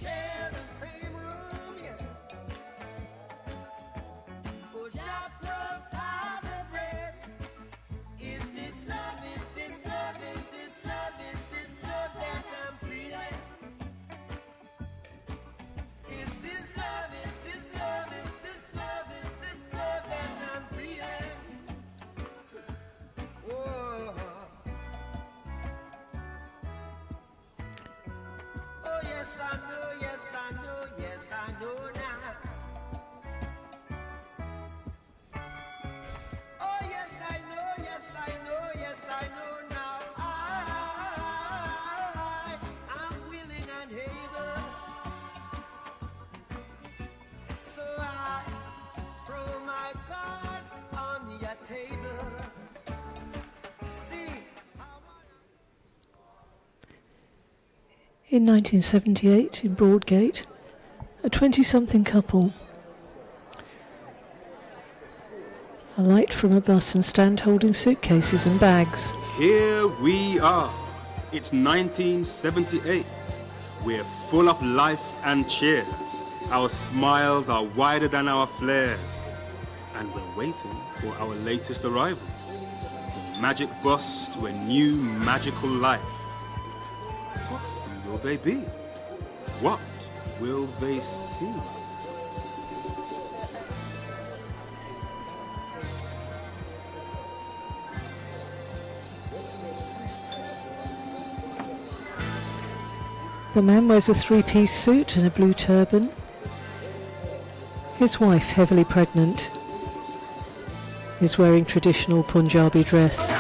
share the same room, yeah. Oh, Jah provide the bread. Is this love, is this love, is this love, is this love that I'm feeling? Is this love, is this love, is this love, is this love that I'm feeling? Oh, oh yes I know, yes I know, yes I know now. Oh yes I know, yes I know, yes I know now. I'm willing and able, so I throw my cards on your table. See, In 1978, in Broadgate, a 20-something couple alight from a bus and stand holding suitcases and bags. Here we are. It's 1978. We're full of life and cheer. Our smiles are wider than our flares. And we're waiting for our latest arrivals. The magic bus to a new magical life. What will they be? What will they see? The man wears a three-piece suit and a blue turban. His wife, heavily pregnant, is wearing traditional Punjabi dress.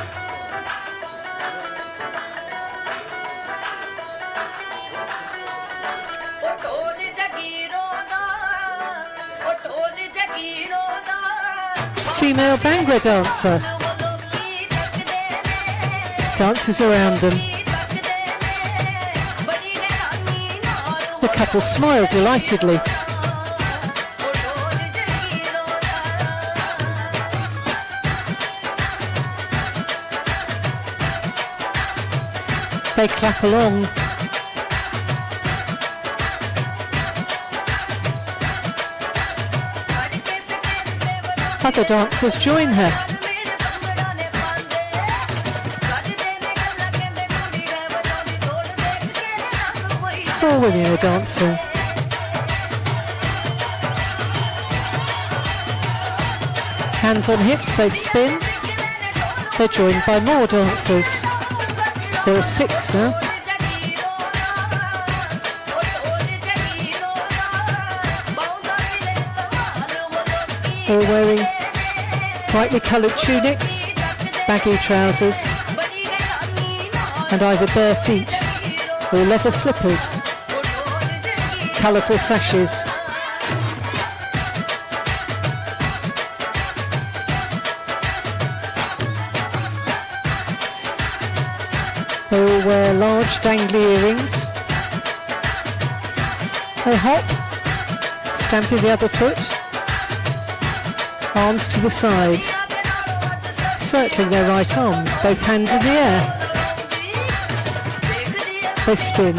Female Bhangra dancer dances around them. The couple smile delightedly. They clap along. Other dancers join her. 4 women are dancing. Hands on hips, they spin. They're joined by more dancers. There are 6 now. All wearing brightly coloured tunics, baggy trousers, and either bare feet or leather slippers, colourful sashes. They all wear large dangly earrings. They hop, stamping the other foot, arms to the side, circling their right arms, both hands in the air. They spin.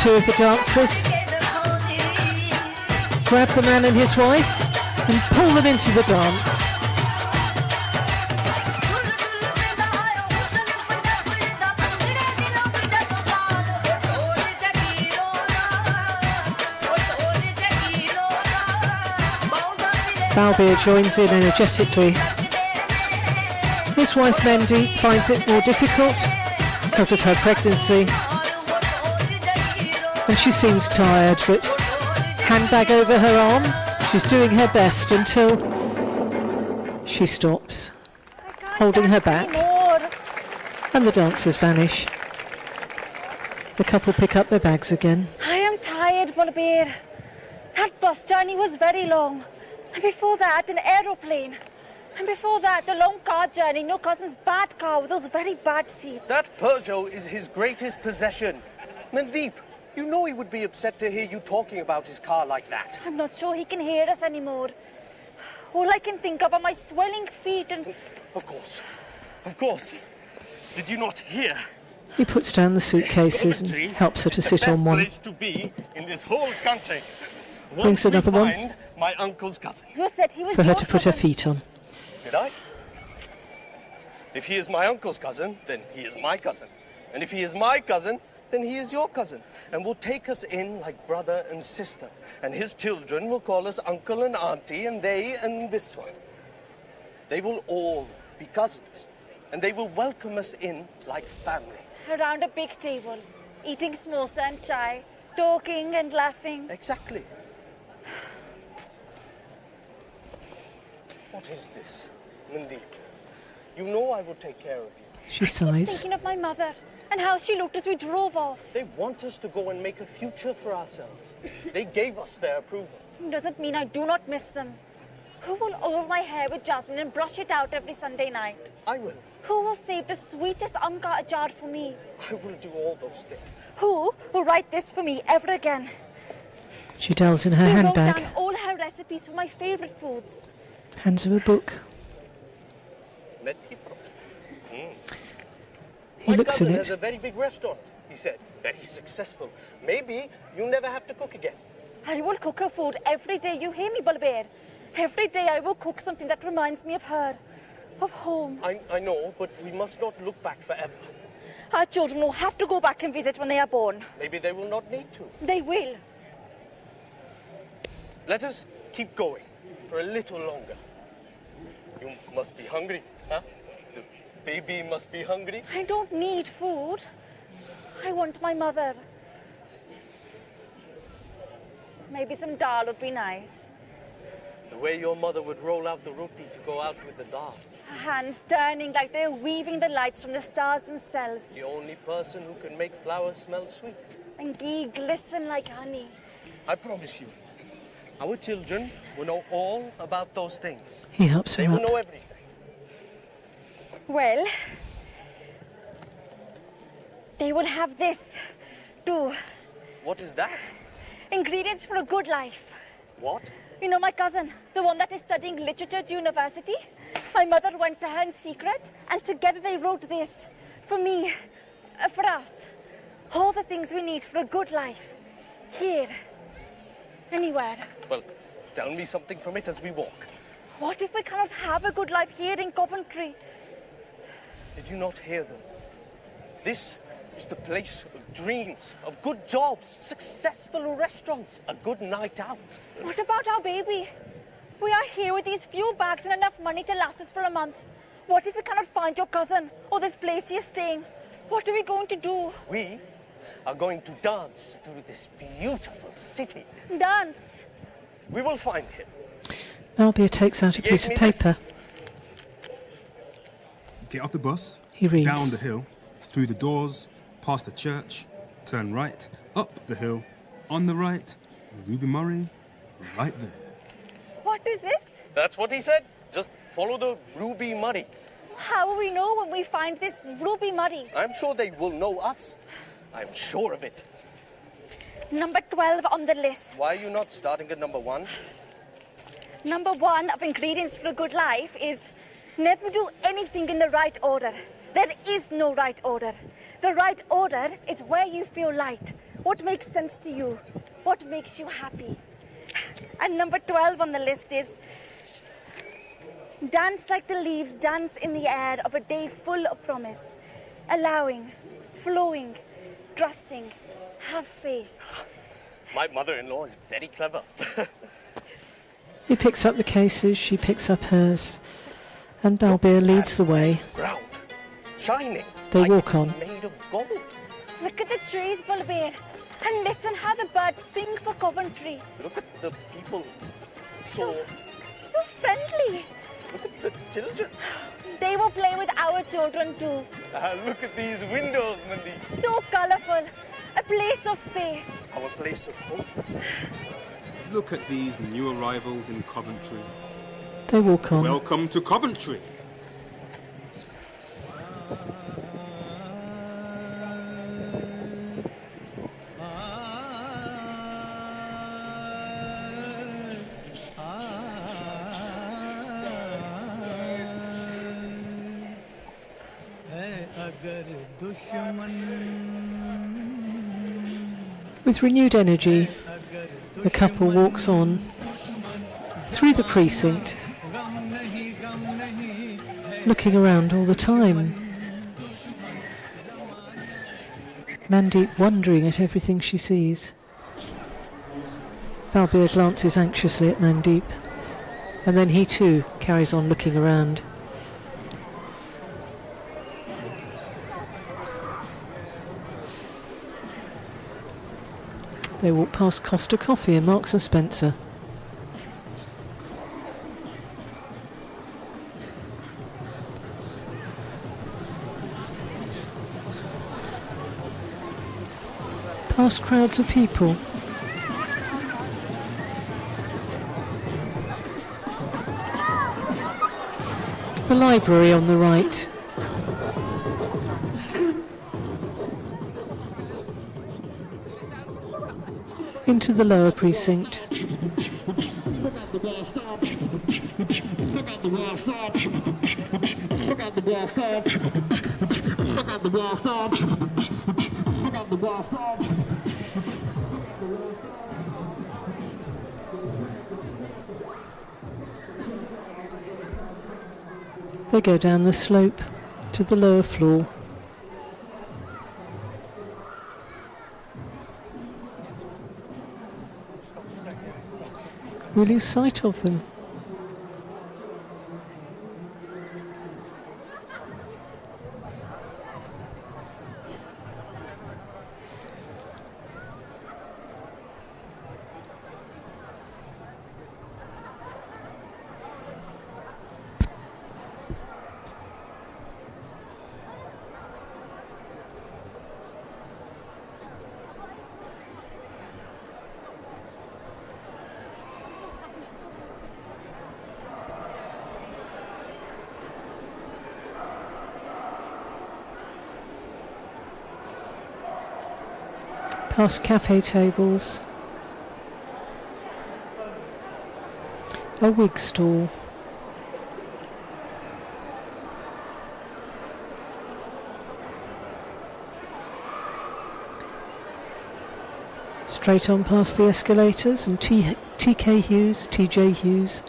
2 of the dancers grab the man and his wife and pull them into the dance. Balbir joins in energetically. His wife Mendy finds it more difficult because of her pregnancy, and she seems tired, but handbag over her arm, she's doing her best until she stops, holding her back, and the dancers vanish. The couple pick up their bags again. I am tired, Balbir. That bus journey was very long. And before that, an aeroplane. And before that, a long car journey. No cousin's bad car with those very bad seats. That Peugeot is his greatest possession. Mandeep, you know he would be upset to hear you talking about his car like that. I'm not sure he can hear us anymore. All I can think of are my swelling feet and... Of course. Of course. Did you not hear? He puts down the suitcases and Coventry helps her to is sit the best on one. place to be in this whole country. Brings Once we another one. find my uncle's cousin. You said he was For her your to put her cousin. feet on. Did I? If he is my uncle's cousin, then he is my cousin. And if he is my cousin, then he is your cousin. And will take us in like brother and sister. And his children will call us uncle and auntie, and they and this one. They will all be cousins. And they will welcome us in like family. Around a big table, eating samosa and chai, talking and laughing. Exactly. What is this, Mandeep? You know I will take care of you. She sighs. Thinking of my mother and how she looked as we drove off. They want us to go and make a future for ourselves. They gave us their approval. Doesn't mean I do not miss them. Who will oil my hair with jasmine and brush it out every Sunday night? I will. Who will save the sweetest anka achar for me? I will do all those things. Who will write this for me ever again? She delves in her Who wrote handbag, down all her recipes for my favourite foods? hands her a book. He My looks in cousin has it. a very big restaurant, he said. Very successful. Maybe you never have to cook again. I will cook her food every day. You hear me, Balbir? Every day I will cook something that reminds me of her, of home. I know, but we must not look back forever. Our children will have to go back and visit when they are born. Maybe they will not need to. They will. Let us keep going for a little longer. You must be hungry, huh? The baby must be hungry. I don't need food. I want my mother. Maybe some dal would be nice. The way your mother would roll out the roti to go out with the dal. Her hands turning like they're weaving the lights from the stars themselves. The only person who can make flowers smell sweet. And ghee glisten like honey. I promise you, our children will know all about those things. He helps They her will up. know everything. Well, they will have this too. What is that? Ingredients for a good life. What? You know my cousin, the one that is studying literature at university? My mother went to her in secret, and together they wrote this. For me, for us. All the things we need for a good life. Here. Anywhere. Well, tell me something from it as we walk. What if we cannot have a good life here in Coventry? Did you not hear them? This is the place of dreams, of good jobs, successful restaurants, a good night out. What about our baby? We are here with these few bags and enough money to last us for a month. What if we cannot find your cousin or this place he is staying? What are we going to do? We are going to dance through this beautiful city. Dance. We will find him. Albia takes out a He piece gave of me this. paper. Get off the bus, He reads. down the hill, through the doors, past the church, turn right, up the hill, on the right, Ruby Murray, right there. What is this? That's what he said. Just follow the ruby muddy. How will we know when we find this ruby muddy? I'm sure they will know us. I'm sure of it. Number 12 on the list. Why are you not starting at number 1? Number 1 of ingredients for a good life is never do anything in the right order. There is no right order. The right order is where you feel light. What makes sense to you? What makes you happy? And number 12 on the list is dance like the leaves dance in the air of a day full of promise. Allowing, flowing, trusting, have faith. My mother-in-law is very clever. He picks up the cases, she picks up hers, and Balbir leads the way. Ground, shining. They like walk it's on. Made of gold. Look at the trees, Balbir, and listen how the birds sing for Coventry. Look at the people. So, So friendly. look at the children. They will play with our children too. Look at these windows, Mandy. So colourful. A place of faith. Our place of hope. Look at these new arrivals in Coventry. They walk on. Welcome to Coventry. With renewed energy, the couple walks on through the precinct, looking around all the time. Mandeep wondering at everything she sees. Balbir glances anxiously at Mandeep, and then he too carries on looking around. They walk past Costa Coffee and Marks and Spencer. Past crowds of people. The library on the right. Into the lower precinct. They go down the slope to the lower floor. We lose sight of them. Past cafe tables, a wig stall, straight on past the escalators and TK Hughes, TJ Hughes.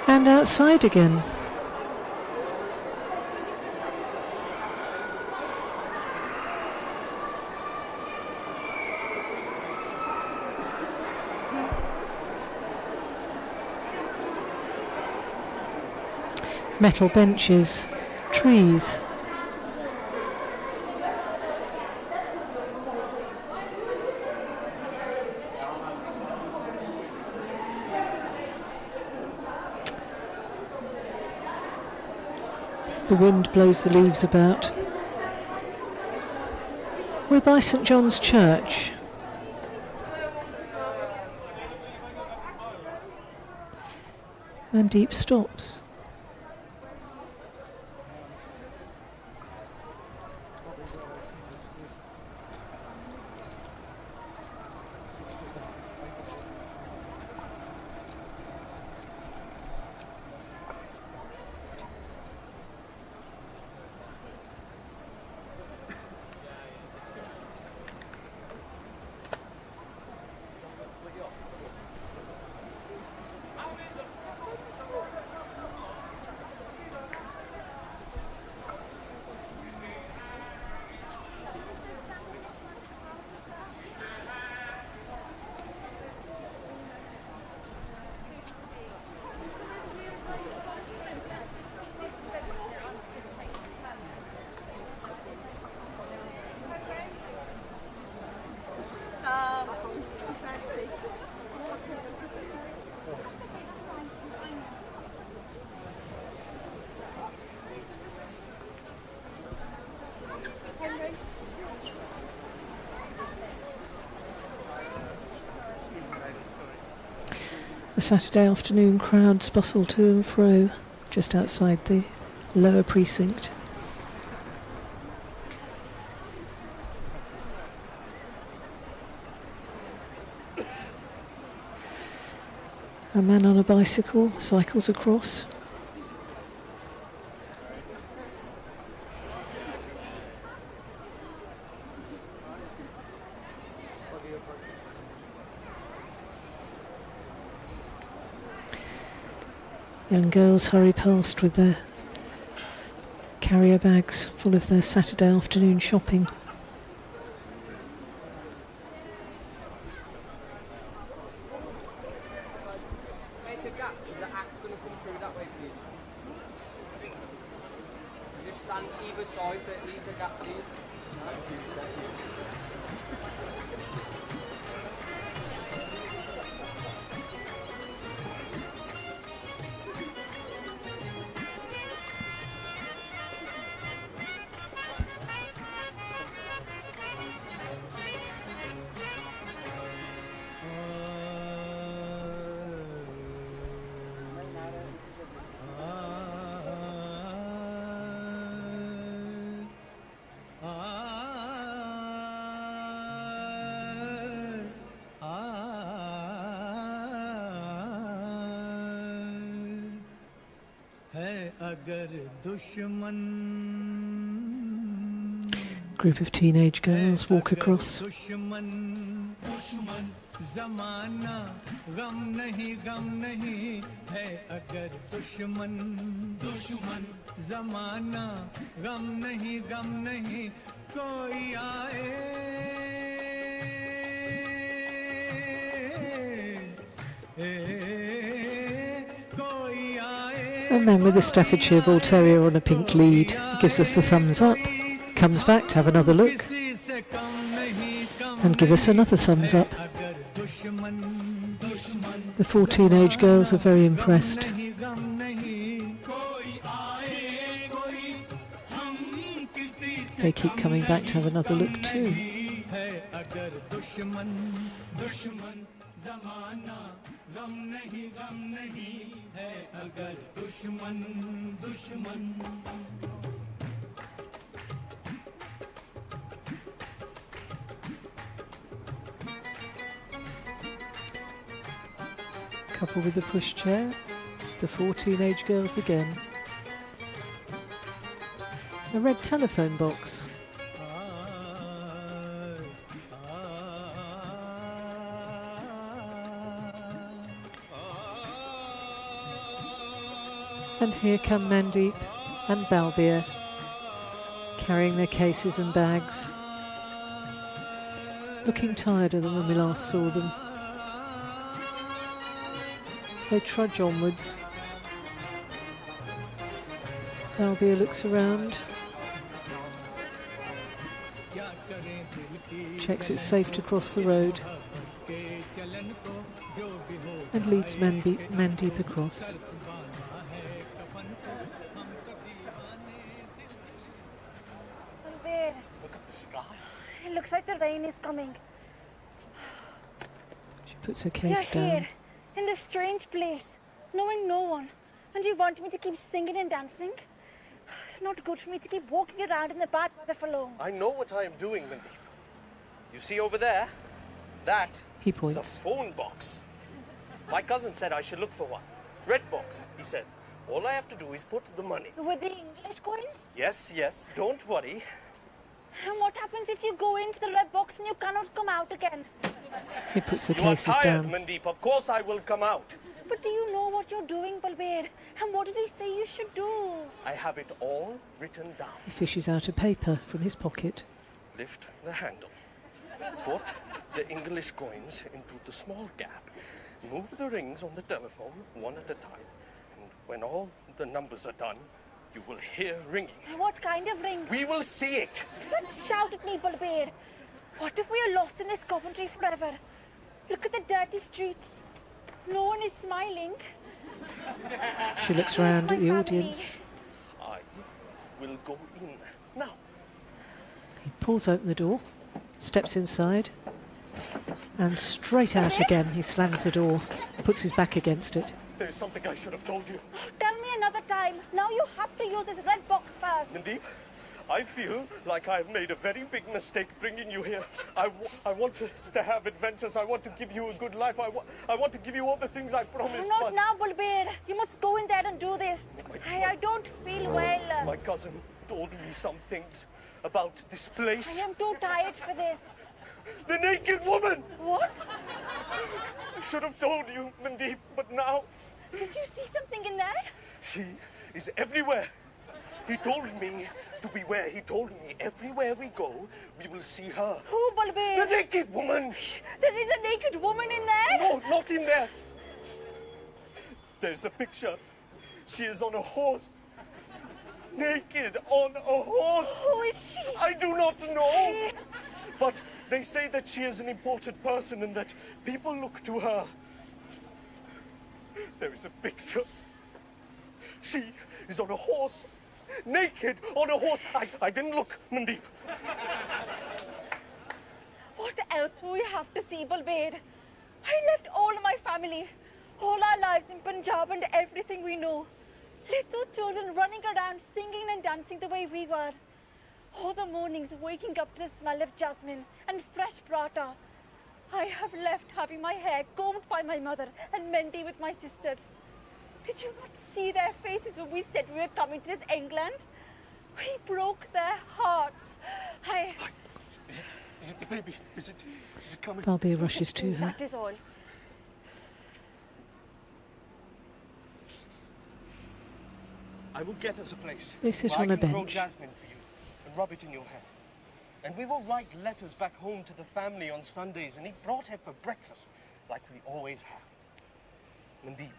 And outside again. Metal benches, trees. The wind blows the leaves about. We're by St John's Church. Mandeep stops. The Saturday afternoon crowds bustle to and fro. just outside the lower precinct. A man on a bicycle cycles across. Young girls hurry past with their carrier bags full of their Saturday afternoon shopping. Make a gap, because the act's going to come through that way, please. Just stand either side so it leaves a gap, please. Group of teenage girls walk across. A man with a Staffordshire Bull Terrier on a pink lead gives us the thumbs up, comes back to have another look and give us another thumbs up. The 4 teenage girls are very impressed. They keep coming back to have another look too. Couple with the pushchair, the 4 teenage girls again. A red telephone box. And here come Mandeep and Balbir, carrying their cases and bags, looking tireder than when we last saw them. They trudge onwards. Balbir looks around, checks it's safe to cross the road, and leads Mandeep across. Look at the sky. It looks like the rain is coming. She puts her We are case down. here, in this strange place, knowing no one. And you want me to keep singing and dancing? It's not good for me to keep walking around in the bad weather for long. I know what I am doing, Mindy. You see over there? That He is a points. phone box. My cousin said I should look for one. Red box, he said. All I have to do is put the money. With the English coins? Yes, yes, don't worry. And what happens if you go into the red box and you cannot come out again? He puts the You are cases tired, down. Mandeep. Of course I will come out. But do you know what you're doing, Balbir? And what did he say you should do? I have it all written down. He fishes out a paper from his pocket. Lift the handle. Put the English coins into the small gap. Move the rings on the telephone one at a time. And when all the numbers are done, you will hear ringing. What kind of ring? We will see it. Don't shout at me, Balbir. What if we are lost in this Coventry forever? Look at the dirty streets. No one is smiling. She looks round at the audience. I will go in now. He pulls open the door, steps inside, and straight out again. He slams the door, puts his back against it. There's something I should have told you. Oh, tell me another time. Now you have to use this red box first. Mandeep, I feel like I've made a very big mistake bringing you here. I want us to have adventures. I want to give you a good life. I want to give you all the things I promised. Not but now, Bulbir. You must go in there and do this. I don't feel well. my cousin told me some things about this place. I am too tired for this. The naked woman! What? I should have told you, Mandeep, but now Did you see something in there? she is everywhere. He told me to beware. He told me everywhere we go, we will see her. Who, Bulbir? The naked woman! There is a naked woman in there? No, not in there. There's a picture. She is on a horse. Naked on a horse. Who is she? I do not know. But they say that she is an important person and that people look to her. There is a picture. She is on a horse. Naked on a horse. I didn't look, Mandeep. What else will we have to see, Bulbir? I left all my family, all our lives in Punjab and everything we know. Little children running around, singing and dancing the way we were. All the mornings waking up to the smell of jasmine and fresh prata. I have left having my hair combed by my mother and Mendy with my sisters. Did you not see their faces when we said we were coming to this England? We broke their hearts. Is it the baby? Is it coming? Balbir rushes to her. That is all. I will get us a place. They sit where on I a can grow bench. jasmine for you and rub it in your hair. And we will write letters back home to the family on Sundays and eat broadhead for breakfast like we always have. Mandeep,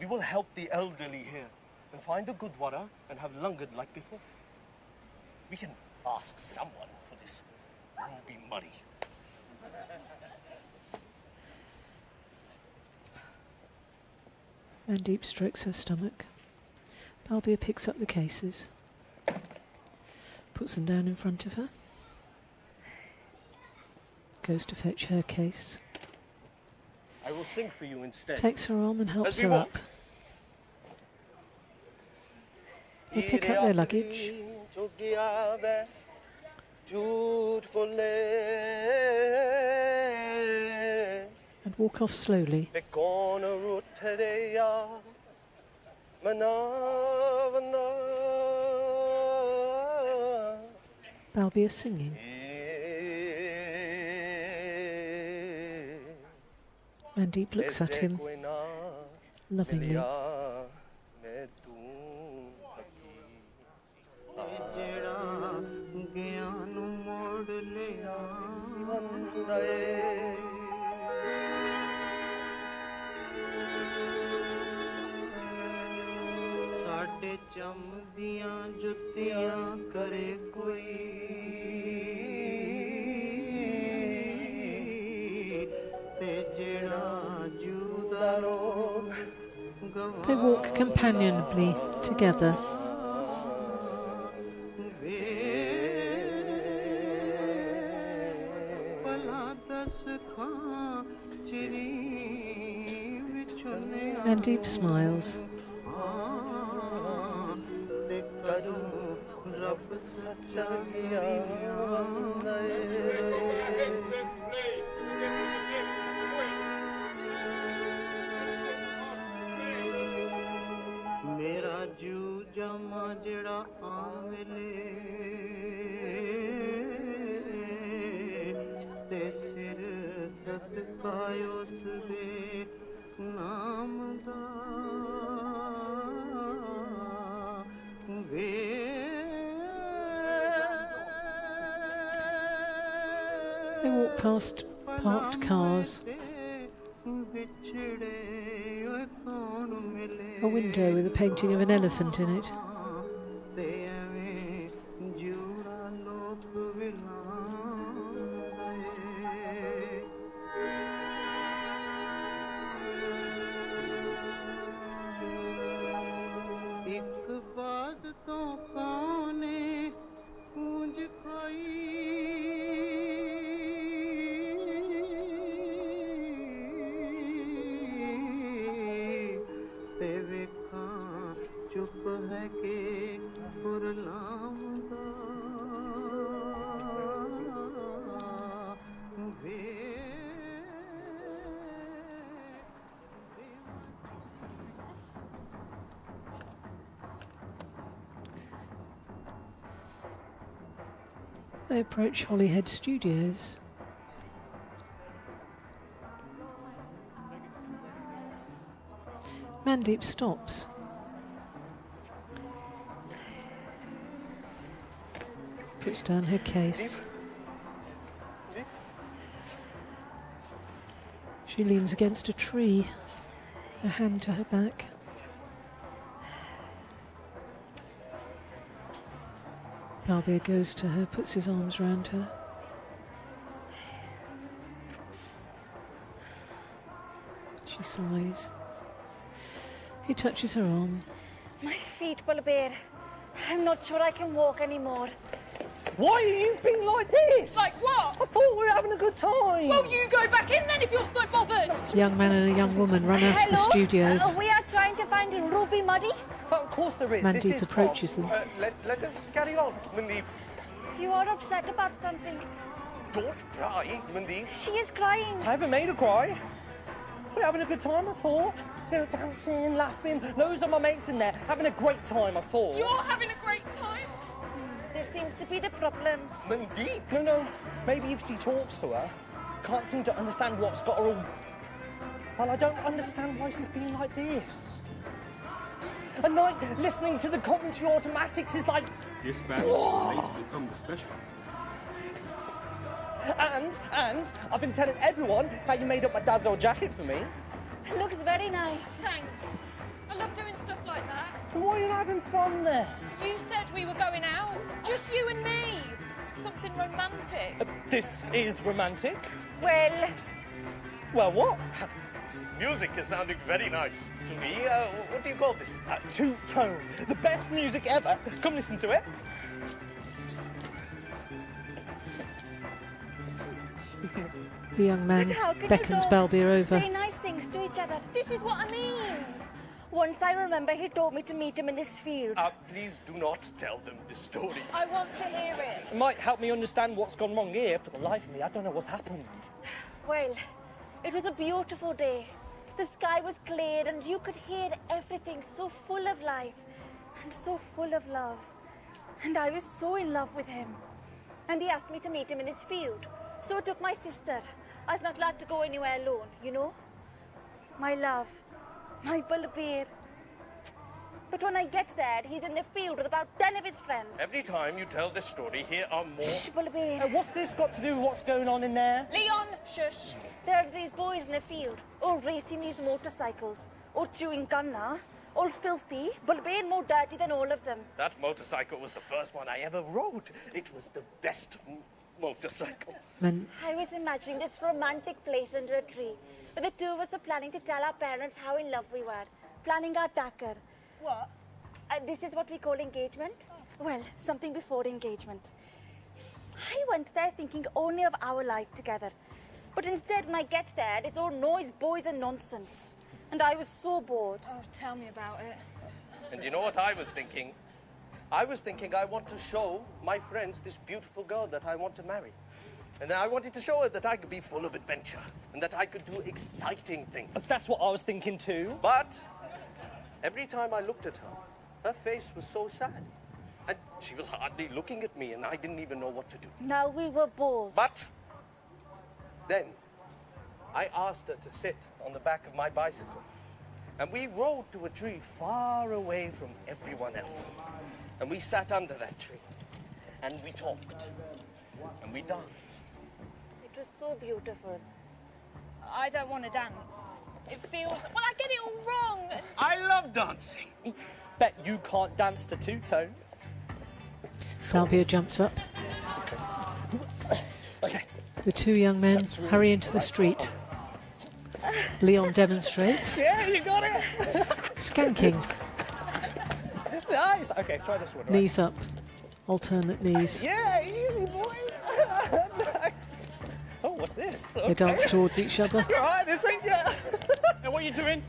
we will help the elderly here and find the Gurdwara and have langar like before. We can ask someone for this ruby money. Mandeep strokes her stomach. Balbir picks up the cases, puts them down in front of her, goes to fetch her case, I will sing for you instead. takes her arm and helps As we her walk. up. They pick up their luggage and walk off slowly. Balbir singing. Mandeep looks at him lovingly. ਸਾਡੇ ਚਮਦੀਆਂ ਜੁੱਤੀਆਂ ਕਰੇ ਕੋਈ ਤੇ ਜਿਹੜਾ ਜੂਦਾ ਰੋਗ They walk companionably together. Mandeep smiles. ਮੇਰਾ ਜੂ ਜਮਾ ਜਿਹੜਾ ਆਵੇਲੇ ਤੇ ਸਿਰ ਸਦਕਾ ਉਸ ਦੇ ਨਾਮ ਦਾ ਵੇ They walk past parked cars, a window with a painting of an elephant in it. के पुरलाम दा वे They approach Holyhead Studios. Mandeep stops. Puts down her case. She leans against a tree, a hand to her back. Balbir goes to her, puts his arms round her. She sighs. He touches her arm. My feet, Balbir. I'm not sure I can walk anymore. Why are you being like this? Like what? I thought we were having a good time. Well, you go back in then if you're so bothered. A young man and a young woman run out of the Hello? studios. We are trying to find Ruby Muddy. Of course there is. This Mandeep is approaches them. Let us carry on, Mandeep. You are upset about something. Don't cry, Mandeep. She is crying. I haven't made her cry. We're having a good time, I thought. You know, dancing, laughing. Loads of my mates in there having a great time, I thought. You're having a great time. This seems to be the problem. Mandeep. No. Maybe if she talks to her, can't seem to understand what's got her all... Well, I don't understand why she's being like this. A night listening to the Coventry Automatics is like... This band will later become the specials. And I've been telling everyone how you made up my dad's old jacket for me. It looks very nice. Thanks. I love doing stuff like that. And why are you not having fun there? You said we were going out. Just you and me. Something romantic. This is romantic. Well, Well, what? This music is sounding very nice to me. What do you call this? Two-tone. The best music ever. Come listen to it. The young man but how can beckons you both Balbir over. say nice things to each other? This is what I mean. Once I remember he told me to meet him in this field. Please do not tell them this story. I want to hear it. It might help me understand what's gone wrong here. For the life of me, I don't know what's happened. Well, it was a beautiful day. The sky was clear and you could hear everything so full of life and so full of love. And I was so in love with him. And he asked me to meet him in his field. So I took my sister. I was not allowed to go anywhere alone, you know? My love, my Balbir. But when I get there, he's in the field with about 10 of his friends. Every time you tell this story, here are more. Shh, Balbir. What's this got to do with what's going on in there? Leon, shush. There are these boys in the field, all racing these motorcycles, all chewing gunna, all filthy, Balbir more dirty than all of them. That motorcycle was the first one I ever rode. It was the best motorcycle. I was imagining this romantic place under a tree, where the two of us were planning to tell our parents how in love we were, planning our tacker. What? This is what we call engagement. Well, something before engagement. I went there thinking only of our life together. But instead, when I get there, it's all noise, boys, and nonsense. And I was so bored. Oh, tell me about it. And you know what I was thinking? I was thinking I want to show my friends this beautiful girl that I want to marry. And then I wanted to show her that I could be full of adventure and that I could do exciting things. That's what I was thinking too. But every time I looked at her, her face was so sad. And she was hardly looking at me and I didn't even know what to do. Now we were bored. But then I asked her to sit on the back of my bicycle. And we rode to a tree far away from everyone else. And we sat under that tree. And we talked. And we danced. It was so beautiful. I don't want to dance. It feels... Well, I get it all wrong. I love dancing. Bet you can't dance to two-tone. Balbir jumps up. Okay. The two young men hurry into the street. Leon demonstrates. Yeah, you got it. Skanking. Nice. Okay, try this one. Right? Knees up. Alternate knees. Yeah, easy, boys. Oh, what's this? They dance towards each other. All right, this ain't yeah. Now, what are you doing?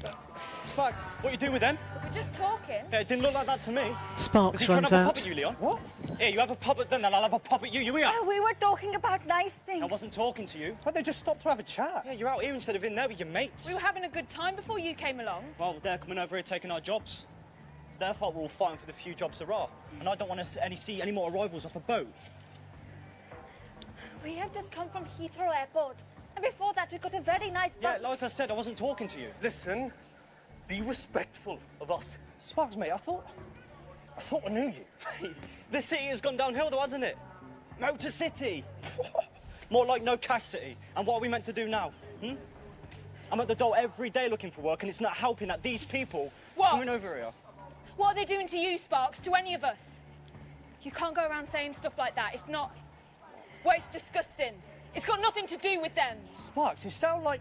Spugs. What are you doing with them? We're just talking. Yeah, it didn't look like that to me. Sparks Is he trying runs to have a out. pop at you, Leon? What? Here, you have a pop at them, and I'll have a pop at you. You here? Oh, we were talking about nice things. I wasn't talking to you. But they just stopped to have a chat. Yeah, you're out here instead of in there with your mates. We were having a good time before you came along. Well, they're coming over here taking our jobs. It's their fault we're all fighting for the few jobs there are. And I don't want to see any more arrivals off a boat. We have just come from Heathrow Airport. And before that, we got a very nice bus. Yeah, like I said, I wasn't talking to you. Listen, be respectful of us. Sparks, mate, I thought I knew you. The city has gone downhill though, hasn't it? Motor City. More like no cash city. And what are we meant to do now? I'm at the door every day looking for work, and it's not helping that these people coming over here. What are they doing to you, Sparks, to any of us? You can't go around saying stuff like that. It's not... Well, it's disgusting. It's got nothing to do with them. Sparks, you sound like...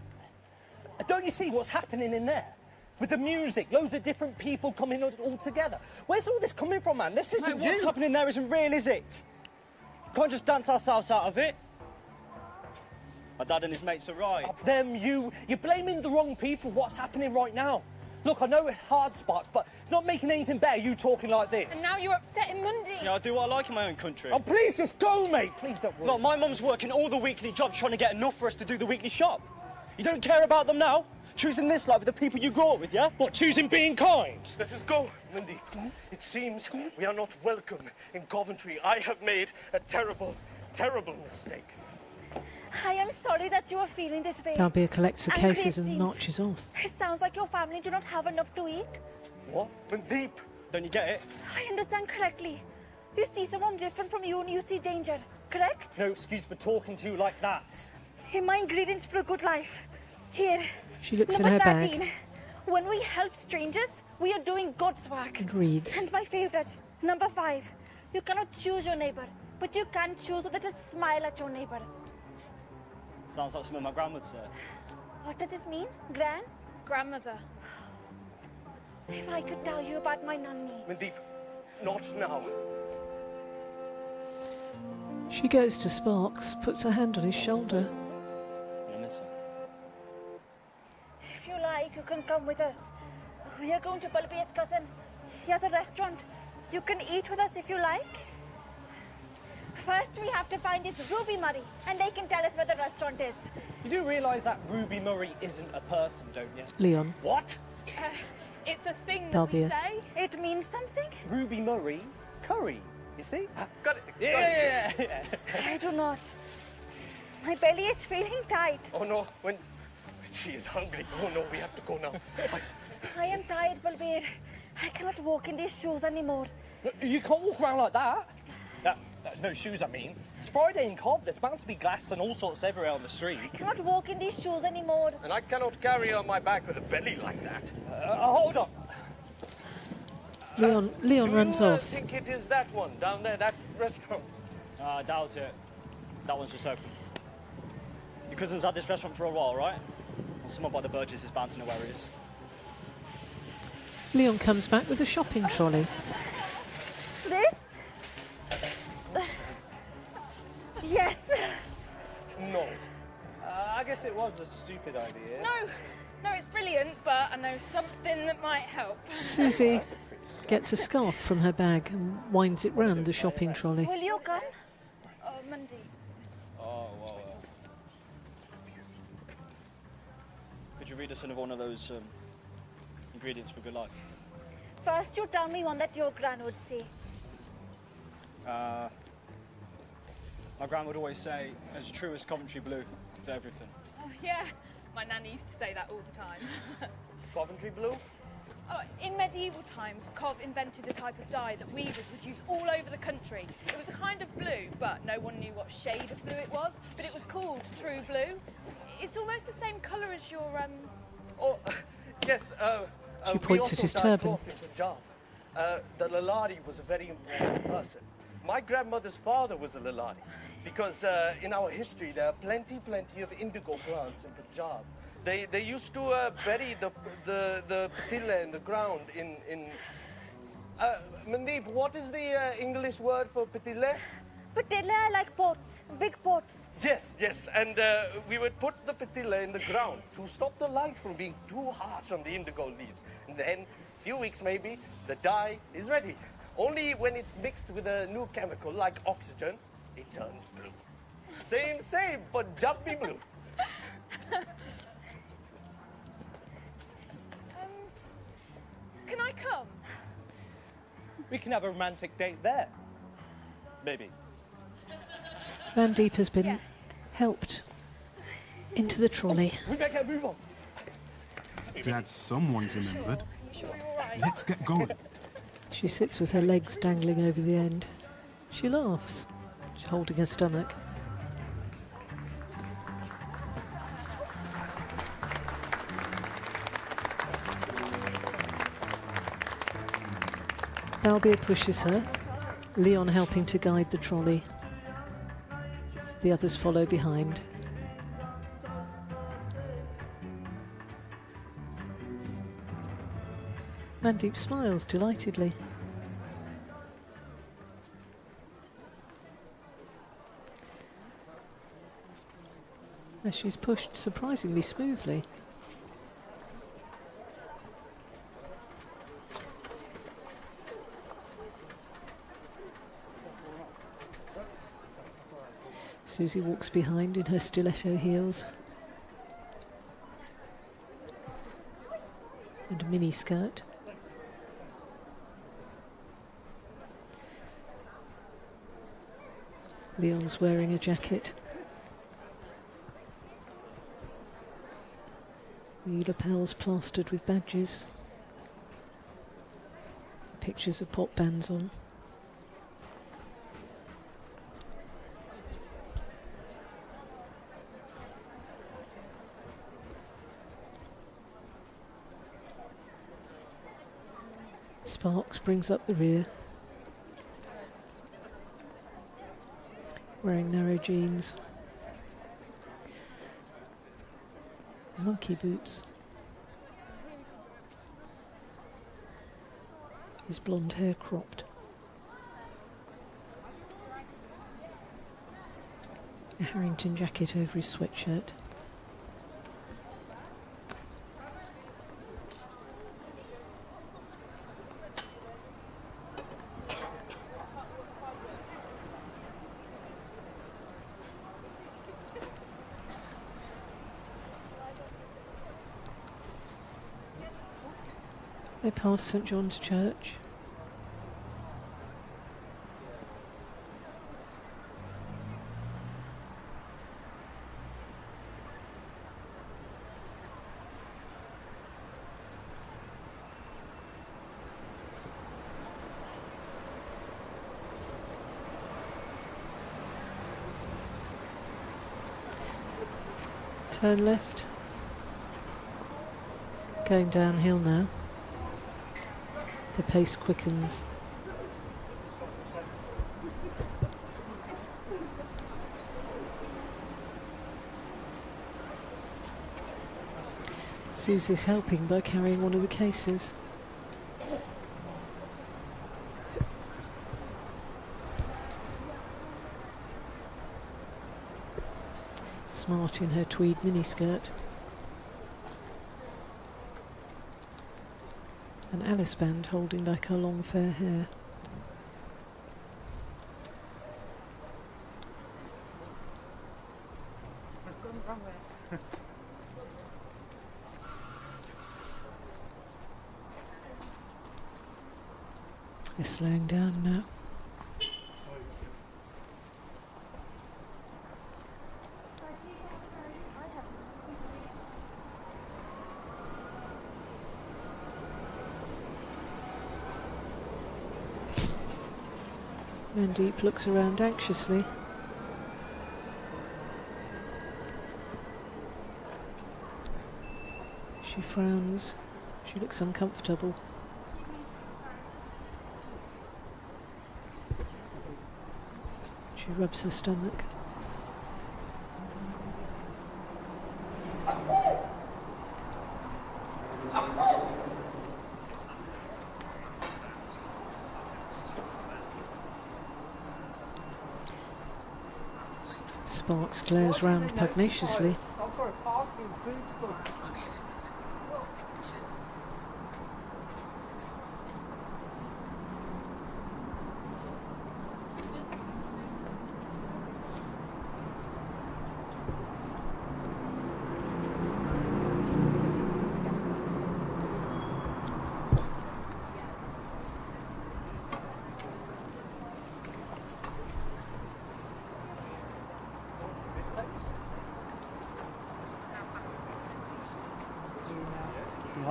Don't you see what's happening in there? With the music, loads of different people coming all together. Where's all this coming from, man? This isn't Mate, what's happening there isn't real, is it? Can't just dance ourselves out of it. My dad and his mates are right. You're blaming the wrong people for what's happening right now. Look, I know it's hard, Sparks, but it's not making anything better, you talking like this. And now you're upsetting Mundy. Yeah, I do what I like in my own country. Oh, please just go, mate. Please don't worry. Look, my mum's working all the weekly jobs trying to get enough for us to do the weekly shop. You don't care about them now? Choosing this life with the people you grew up with, yeah? What, choosing being kind? Let us go, Mindy. It seems we are not welcome in Coventry. I have made a terrible, terrible mistake. I am sorry that you are feeling this way. Dalbia collects the And cases Grace and seems- marches off. It sounds like your family do not have enough to eat. What? Mandeep! Don't you get it? I understand correctly. You see someone different from you and you see danger, correct? No excuse for talking to you like that. Here, my ingredients for a good life. Here. She looks in number her 13. bag. When we help strangers, we are doing God's work. And reads. And my favorite, number 5. You cannot choose your neighbor, but you can choose whether to smile at your neighbor. Sounds like something my gran would say. What does this mean, Grandmother. If I could tell you about my nanny. Mandeep, not now. She goes to Sparks, puts her hand on his shoulder. I miss her. If you like, you can come with us. We are going to Balbia's cousin. He has a restaurant. You can eat with us if you like. First, we have to find this Ruby Murray, and they can tell us where the restaurant is. You do realise that Ruby Murray isn't a person, don't you? Leon. What? It's a thing that we Dalbia. say. It means something? Ruby Murray curry, you see? Got it. Yeah. I do not. My belly is feeling tight. Oh no, when she is hungry. Oh no, we have to go now. I am tired, Balbir. I cannot walk in these shoes anymore. You can't walk around like that. No shoes, I mean. It's Friday in Cov. There's bound to be glass and all sorts everywhere on the street. I cannot walk in these shoes anymore. And I cannot carry on my back with a belly like that. Hold on. Leon runs Do you off. think it is that one down there, that restaurant? I doubt it. That one's just open. Your cousin's had this restaurant for a while, right? Well, someone by the Burgess is bound to know where it is. Leon comes back with a shopping trolley. This? Yes. No. I guess it was a stupid idea. No, it's brilliant, but I know something that might help. Susie gets a scarf from her bag and winds it round the shopping trolley. Will you come? Oh, Mundy. Oh, well. Could you read us another one of those ingredients for good life? First, you tell me one that your gran would say. My gran would always say, as true as Coventry blue to everything. Oh, yeah. My nanny used to say that all the time. Coventry blue? Oh, in medieval times, Cov invented a type of dye that weavers would use all over the country. It was a kind of blue, but no one knew what shade of blue it was. But it was called true blue. It's almost the same colour as your, Oh, yes. She we points also at his dyed turban. cloth in Punjab. The Lalari was a very important person. My grandmother's father was a Lalari because in our history there are plenty of indigo plants in Punjab. They used to bury the patilla in the ground in Mandeep, what is the English word for patilla? Patilla are like pots, big pots. Yes, and we would put the patilla in the ground to stop the light from being too harsh on the indigo leaves. And then few weeks maybe, the dye is ready. Only when it's mixed with a new chemical like oxygen, it turns blue. Same, but jumpy blue. Can I come? We can have a romantic date there. Maybe. Mandeep has been helped into the trolley. We better move on. Glad someone's remembered. Let's get going. She sits with her legs dangling over the end. She laughs. She's holding her stomach. Balbir pushes her, Leon helping to guide the trolley. The others follow behind. Mandeep smiles delightedly. As she's pushed surprisingly smoothly. Susie walks behind in her stiletto heels and a mini skirt. Leon's wearing a jacket. The lapels plastered with badges. Pictures of pop bands on. Sparks brings up the rear, wearing narrow jeans, monkey boots, his blonde hair cropped, a Harrington jacket over his sweatshirt. They pass St John's Church. Turn left. Going downhill now. The pace quickens. Susie's helping by carrying one of the cases. Smart in her tweed miniskirt. An Alice band holding back her long fair hair. They're slowing down now. Mandeep looks around anxiously. She frowns. She looks uncomfortable. She rubs her stomach. Sparks glares round pugnaciously.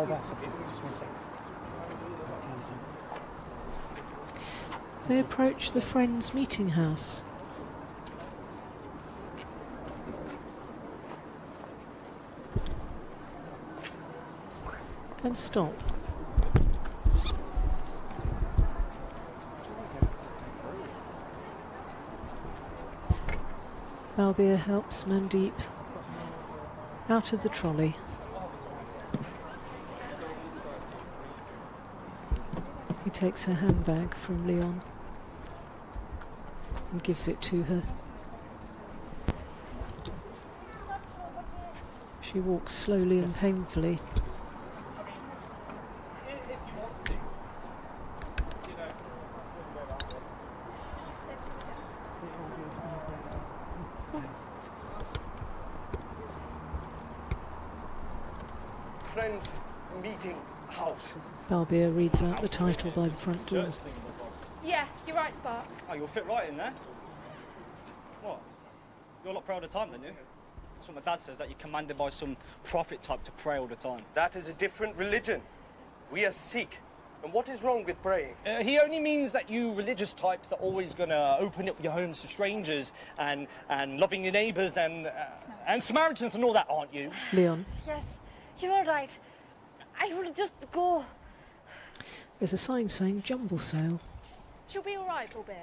hold that. Just one second. They approach the Friends meeting house. And stop. Balbir helps Mandeep out of the trolley. He takes her handbag from Leon and gives it to her. She walks slowly and painfully. Friends meeting house. Balbir reads out the title by the front door. Yeah, you're right, Sparks. Oh, you'll fit right in there. What? You're a lot pray all the time, then, you? That's what my dad says, that you're commanded by some prophet type to pray all the time. That is a different religion. We are Sikh. And what is wrong with praying? He only means that you religious types are always going to open up your homes to strangers and loving your neighbours and Samaritans and all that, aren't you? Leon. Yes, you're right. I will just go. There's a sign saying jumble sale. She'll be all right, Balbir.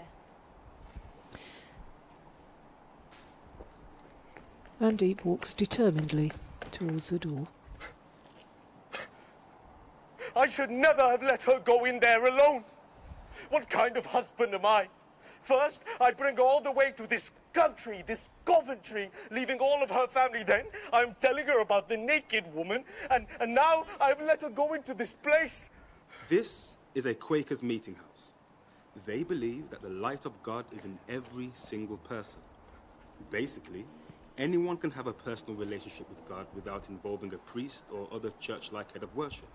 Mandeep walks determinedly towards the door. I should never have let her go in there alone. What kind of husband am I? First, I bring her all the way to this country, this Coventry, leaving all of her family. Then I'm telling her about the naked woman, and now I've let her go into this place. This is a Quakers meeting house. They believe that the light of God is in every single person. Basically, anyone can have a personal relationship with God without involving a priest or other church-like head of worship.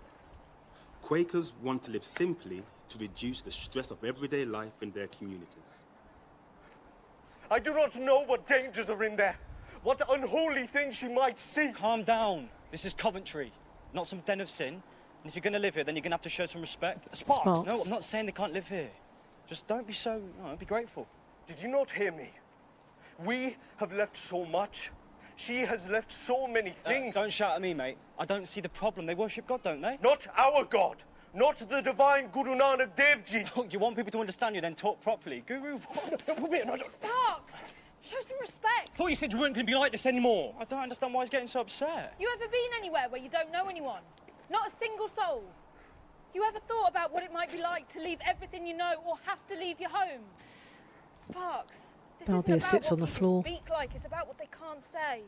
Quakers want to live simply to reduce the stress of everyday life in their communities. I do not know what dangers are in there, what unholy things she might see. Calm down. This is Coventry, not some den of sin. And if you're going to live here, then you're going to have to show some respect. Sparks. No, I'm not saying they can't live here. Just don't be so, be grateful. Did you not hear me? We have left so much. She has left so many things. Don't shout at me, mate. I don't see the problem. They worship God, don't they? Not our God. Not the divine Guru Nanak Dev Ji. Look, you want people to understand you, then talk properly. Guru, what? Sparks! Show some respect. Thought you said you weren't going to be like this anymore. I don't understand why he's getting so upset. You ever been anywhere where you don't know anyone? Not a single soul? You ever thought about what it might be like to leave everything you know or have to leave your home? Sparks, this isn't Balbir about sits what on the people floor. speak like, it's about what they can't say.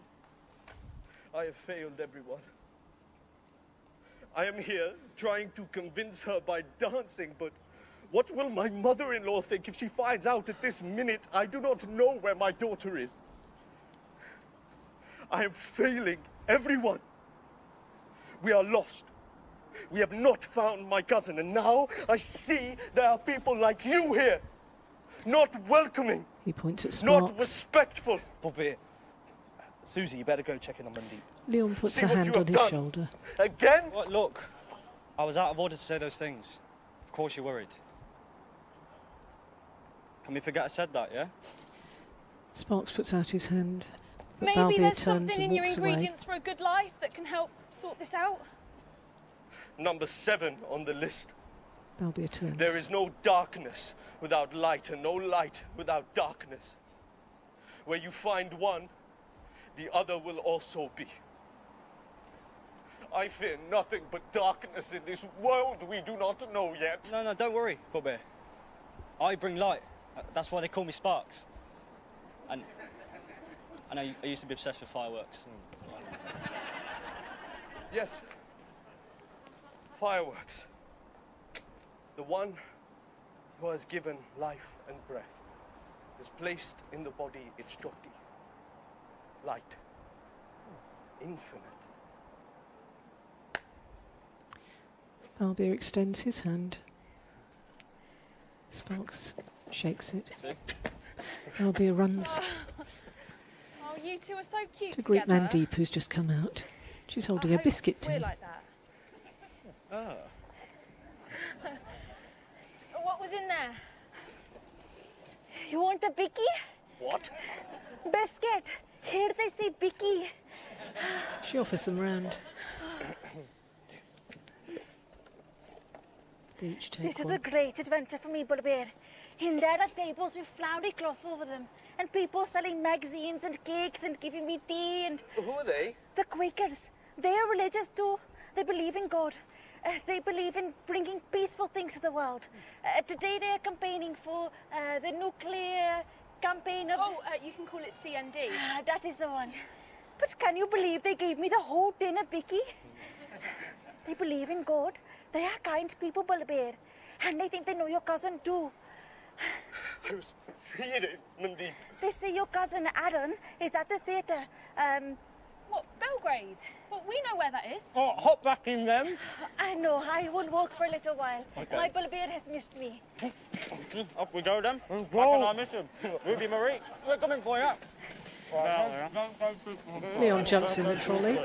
I have failed everyone. I am here trying to convince her by dancing, but what will my mother-in-law think if she finds out at this minute I do not know where my daughter is? I am failing everyone. We are lost. We have not found my cousin, and now I see there are people like you here. Not welcoming. He points at Sparks. Not respectful. Bobby, Susie, you better go check in on Mandeep. Leon puts See a what hand you on have his done. shoulder. Again? What, look, I was out of order to say those things. Of course you're worried. Can we forget I said that, yeah? Sparks puts out his hand, but Maybe Balbir there's turns something and in your walks away. ingredients for a good life that can help sort this out. Number 7 on the list. Balbir turns. There is no darkness without light, and no light without darkness. Where you find one, the other will also be. I fear nothing but darkness in this world we do not know yet. No, don't worry, Bobby. I bring light. That's why they call me Sparks. And I know I used to be obsessed with fireworks. Yes. Fireworks. The one who has given life and breath is placed in the body its Jyoti. Light. Infinite. Balbir extends his hand. Sparks shakes it. Balbir runs Oh, you two are so cute to greet together. Mandeep, who's just come out. She's holding I a hope biscuit we're tin. like that. Oh. What was in there? You want a bicky? What? Biscuit. Here they say bicky. She offers them round. They each take This was one. a great adventure for me, Bullbear. In there are tables with flowery cloth over them, and people selling magazines and cakes and giving me tea and... Who are they? The Quakers. They are religious too. They believe in God. They believe in bringing peaceful things to the world. Today they are campaigning for the nuclear campaign of... You can call it CND. That is the one. But can you believe they gave me the whole dinner, Vicky? They believe in God. They are kind people, Bullbear. And they think they know your cousin too. I was feeding Mandeep. They say your cousin Aaron is at the theatre. What, Belgrade? Well, we know where that is. Oh, hop back in then. I know, I won't walk for a little while. Okay. My Bullbear has missed me. Off we go then. How can I miss him? Ruby Marie, we're coming for you. Leon jumps in the trolley.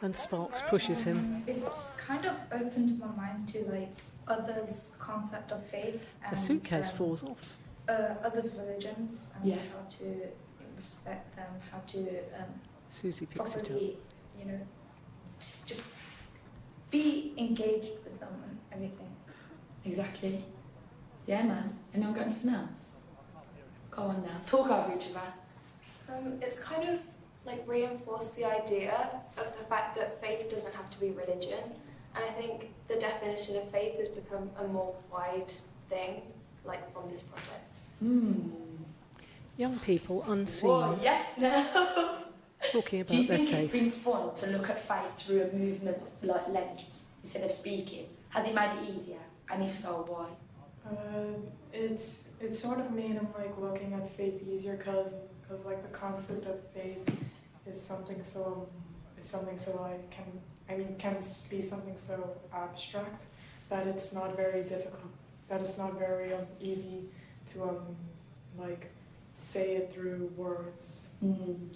And Sparks pushes him. It's kind of opened my mind to like others' concept of faith and A suitcase falls off. others' religions and Yeah. how to respect them, how to Susie picks it up. properly, you know, just be engaged with them and everything. Exactly. Yeah, man. Anyone got anything else? Go on now. Talk over each other. It's kind of like reinforced the idea of the fact that faith doesn't have to be religion, and I think the definition of faith has become a more wide thing, like from this project. Young people unseen. Whoa, yes, no. Talking Do you about their think it's faith. been fun to look at faith through a movement like lens instead of speaking? Has it made it easier? And if so, why? It's sort of made him like looking at faith easier because like the concept of faith is something so like can be something so abstract that it's not very difficult, that it's not very easy to like say it through words.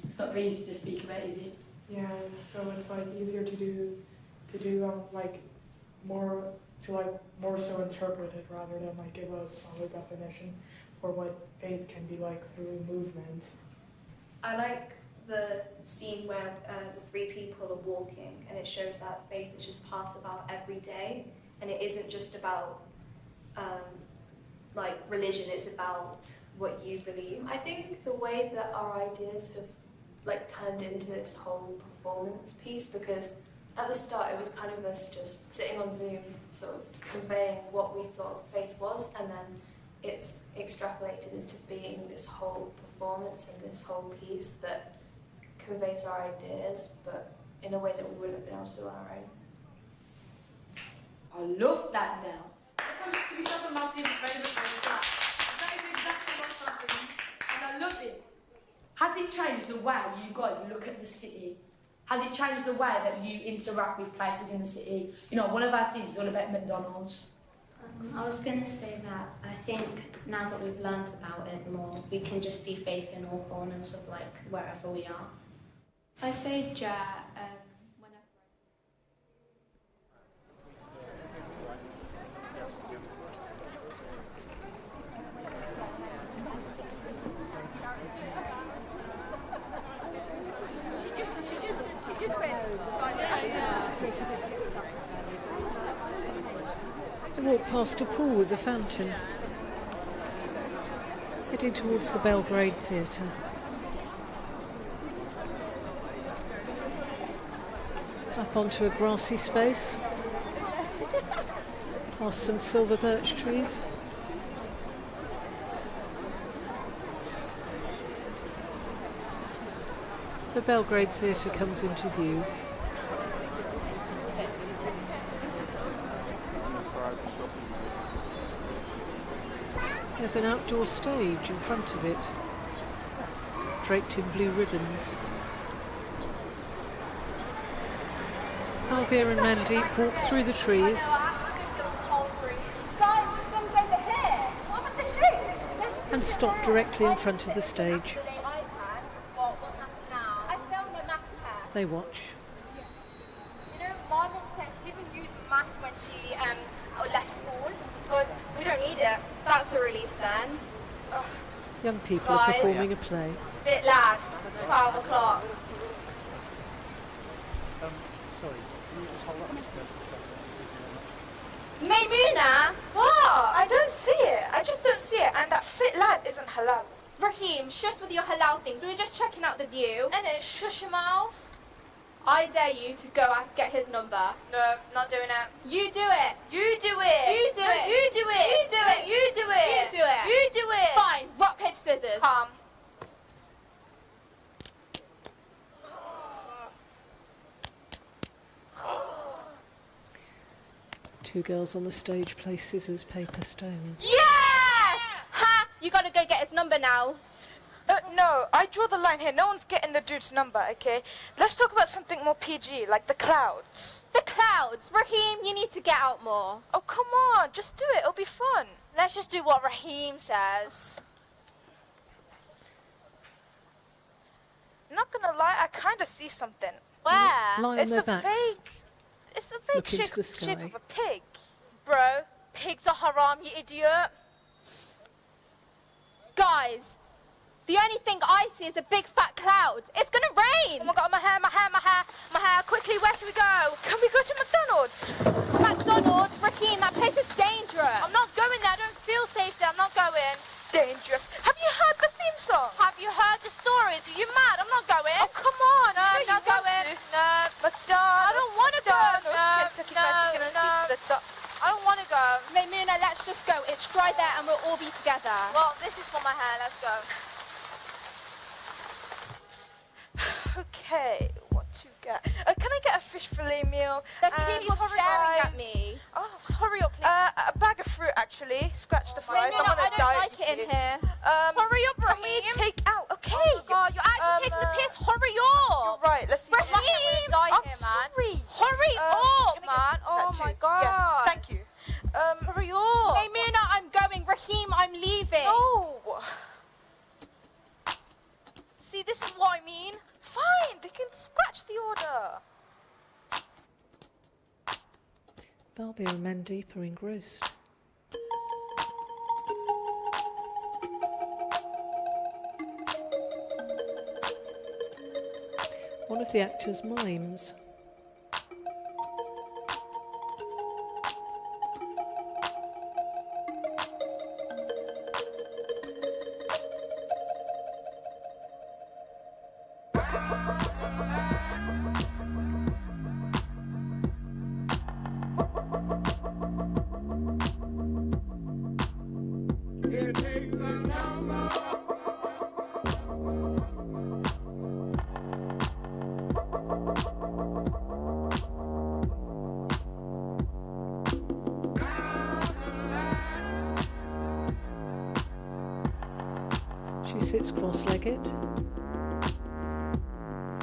It's not very easy to speak about, is it? Yeah, so it's like easier to do like more so interpret it rather than like give a solid definition for what faith can be like through movement. I like the scene where the three people are walking, and it shows that faith is just part of our everyday, and it isn't just about like religion, it's about what you believe. I think the way that our ideas have like turned into this whole performance piece, because at the start it was kind of us just sitting on Zoom sort of conveying what we thought faith was, and then it's extrapolated into being this whole performance and this whole piece that conveys our ideas, but in a way that we wouldn't have been able to do on our own. I love that now. Give yourself a massive round of applause. That is exactly what's happening, and I love it. Has it changed the way you guys look at the city? Has it changed the way that you interact with places in the city? You know, one of our cities is all about McDonald's. I was going to say that I think now that we've learnt about it more, we can just see faith in all corners of like wherever we are. I say whenever They walk past a pool with a fountain, heading towards the Belgrade Theatre. Up onto a grassy space, past some silver birch trees. The Belgrade Theatre comes into view. There's an outdoor stage in front of it, draped in blue ribbons. Albir and Mandeep walk through the trees and stop directly in front of the stage. They watch. Young people are Guys. performing a play. Bit lad, 12 o'clock. Sorry, can you just hold up? Maymuna, what? I don't see it. I just don't see it. And that fit lad isn't halal. Raheem, shush with your halal things. We were just checking out the view. And it's shush your mouth. I dare you to go out get his number. No, not doing it. You do it. You do it. You do it. You do it. You do it. You do it. You do it. You do it. Fine. Rock, paper, scissors. Come. Two girls on the stage play scissors, paper, stone. Yes! Ha! You gotta go get his number now. No, I draw the line here. No one's getting the dude's number, okay? Let's talk about something more PG, like the clouds. The clouds. Raheem, you need to get out more. Oh, come on. Just do it. It'll be fun. Let's just do what Raheem says. Not gonna lie, I kind of see something. Where? Lie on It's their a backs. It's a vague Look into the shape sky. of a pig. Bro, pigs are haram, you idiot. Guys, the only thing I see is a big fat cloud. It's gonna rain. Oh my god, my hair. Quickly, where should we go? Can we go to McDonald's? McDonald's? Raheem, that place is dangerous. I'm not going there. I don't feel safe there. I'm not going. Dangerous. Have you heard the theme song? Have you heard the stories? Are you mad? I'm not going. Oh, come on. No, I'm you not want going. to. No. McDonald's. I don't want to go. No, Kentucky Fried Chicken and pizza. I don't want to go. Maymuna, let's just go. It's dry there and we'll all be together. Well, this is for my hair. Let's go. Okay, what to get? Can I get a fish fillet meal? The people staring at me. Oh, hurry up, please. A bag of fruit, actually. Scratch the fries. I'm on a I don't diet. like it in here. Hurry up, Raheem. Can we take out? Okay. Oh, God, you're actually taking the piss. Hurry up. You're right. Let's see. Raheem, I'm I'm here, man. sorry. Hurry up, man. Oh, That my too. God. Yeah, thank you. Hurry up. Maymuna, I'm going. Raheem, I'm leaving. No. See, this is what I mean. Fine, they can scratch the order. Barbie and Mandeep are engrossed. One of the actors mimes. She sits cross-legged.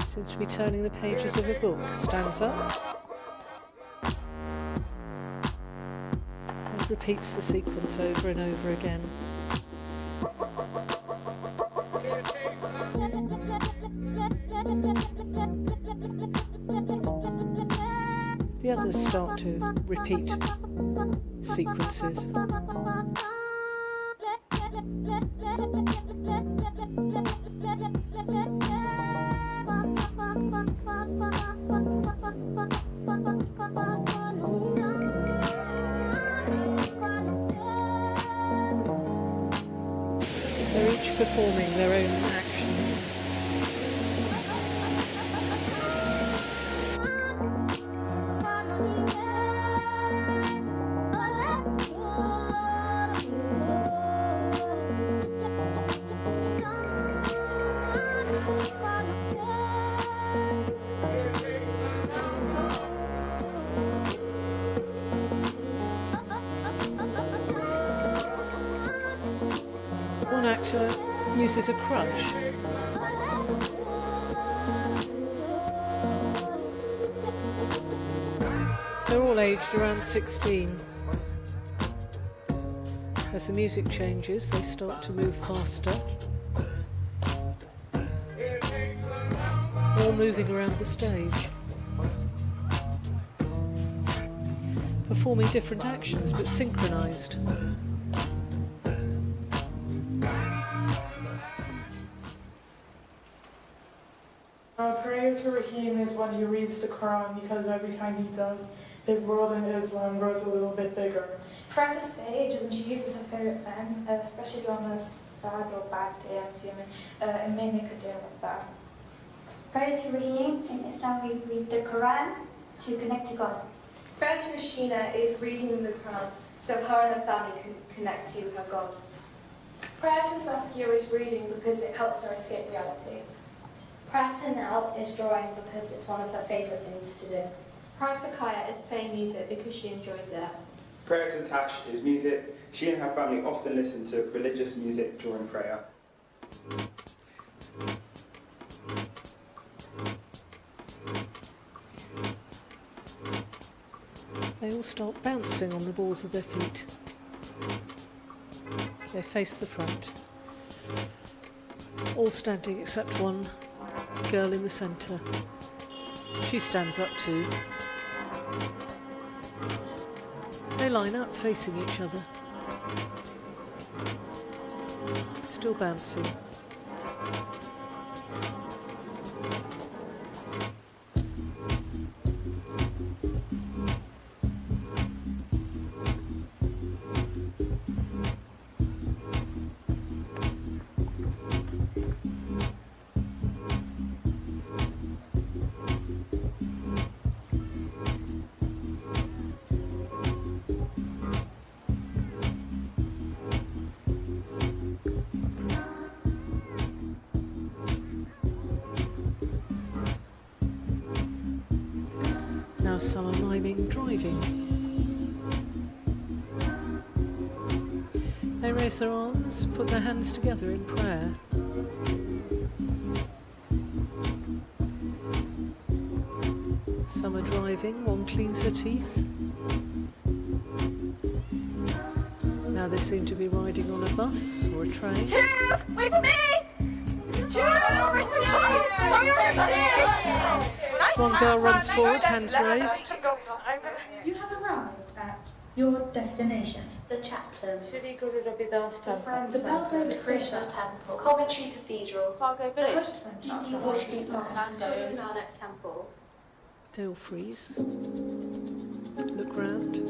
Seems to be turning the pages of a book. Stands up. And repeats the sequence over and over again. The others start to repeat sequences. They're each performing their own actions. One actor uses a crutch. They're all aged around 16. As the music changes, they start to move faster. All moving around the stage. Performing different actions but synchronized. Prayer to Rahim is when he reads the Quran, because every time he does, his world in Islam grows a little bit bigger. Prayer to Sage is when she uses her favourite pen, especially on a sad or bad day, I'm assuming. It may make a day like that. Prayer to Rahim, in Islam we read the Quran to connect to God. Prayer to Rashina is reading the Quran, so her and her family can connect to her God. Prayer to Saskia is reading because it helps her escape reality. Prayer to Nell is drawing because it's one of her favourite things to do. Prayer to Kaya is playing music because she enjoys it. Prayer to Tash is music. She and her family often listen to religious music during prayer. They all start bouncing on the balls of their feet. They face the front. All standing except one girl in the centre. She stands up too. They line up facing each other. Still bouncing. Now some are miming driving. They raise their arms, put their hands together in prayer. Some are driving, one cleans her teeth. Now they seem to be riding on a bus or a train. Two! Wait for me! One girl runs forward, hands raised. You have arrived at your destination. The chaplain. Shri Guru Ravidas Temple. The Belgrade Krishna Temple. Coventry Cathedral. Fargo The Village. Hope Centre. Guru Nanak Temple. They'll freeze. Look round.